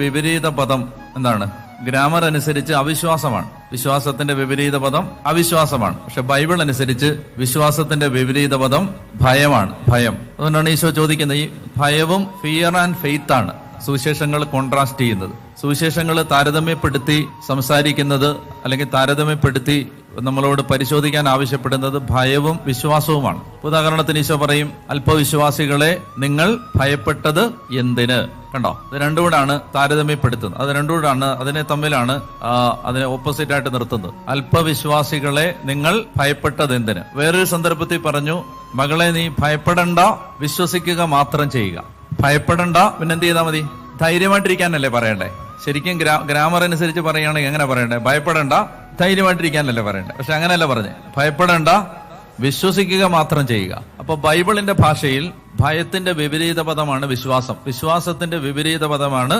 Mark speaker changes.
Speaker 1: വിപരീത പദം എന്താണ്? ഗ്രാമർ അനുസരിച്ച് അവിശ്വാസമാണ്. വിശ്വാസത്തിന്റെ വിപരീത പദം അവിശ്വാസമാണ്. പക്ഷെ ബൈബിൾ അനുസരിച്ച് വിശ്വാസത്തിന്റെ വിപരീത പദം ഭയമാണ്. ഭയം. അതുകൊണ്ടാണ് ഈശോ ചോദിക്കുന്നത്, ഈ ഭയവും ഫിയർ ആൻഡ് ഫെയ്ത്ത് ആണ് സുവിശേഷങ്ങൾ കോൺട്രാസ്റ്റ് ചെയ്യുന്നത്. സുവിശേഷങ്ങൾ താരതമ്യപ്പെടുത്തി സംസാരിക്കുന്നത് അല്ലെങ്കിൽ താരതമ്യപ്പെടുത്തി നമ്മളോട് പരിശോധിക്കാൻ ആവശ്യപ്പെടുന്നത് ഭയവും വിശ്വാസവുമാണ്. ഉദാഹരണത്തിന് ഈശോ പറയും, അല്പവിശ്വാസികളെ നിങ്ങൾ ഭയപ്പെട്ടത് എന്തിന്? കണ്ടോ, ഇത് രണ്ടുകൂടാണ് താരതമ്യപ്പെടുത്തുന്നത്. അത് രണ്ടുകൂടാണ്, അതിനെ ഓപ്പോസിറ്റ് ആയിട്ട് നിർത്തുന്നത്. അല്പവിശ്വാസികളെ നിങ്ങൾ ഭയപ്പെട്ടത് എന്തിന്? വേറൊരു സന്ദർഭത്തിൽ പറഞ്ഞു, മകളെ നീ ഭയപ്പെടണ്ട, വിശ്വസിക്കുക മാത്രം ചെയ്യുക. ഭയപ്പെടണ്ട, പിന്നെന്ത് ചെയ്താൽ മതി? ധൈര്യമായിട്ടിരിക്കാനല്ലേ പറയണ്ടേ? ശരിക്കും ഗ്രാമർ അനുസരിച്ച് പറയുകയാണെങ്കിൽ എങ്ങനെ പറയണ്ടേ? ഭയപ്പെടണ്ട, ധൈര്യമായിട്ടിരിക്കാനല്ലേ പറയണ്ടേ? പക്ഷെ അങ്ങനെയല്ല പറഞ്ഞേ. ഭയപ്പെടണ്ട, വിശ്വസിക്കുക മാത്രം ചെയ്യുക. അപ്പൊ ബൈബിളിന്റെ ഭാഷയിൽ ഭയത്തിന്റെ വിപരീത പദമാണ് വിശ്വാസം. വിശ്വാസത്തിന്റെ വിപരീത പദമാണ്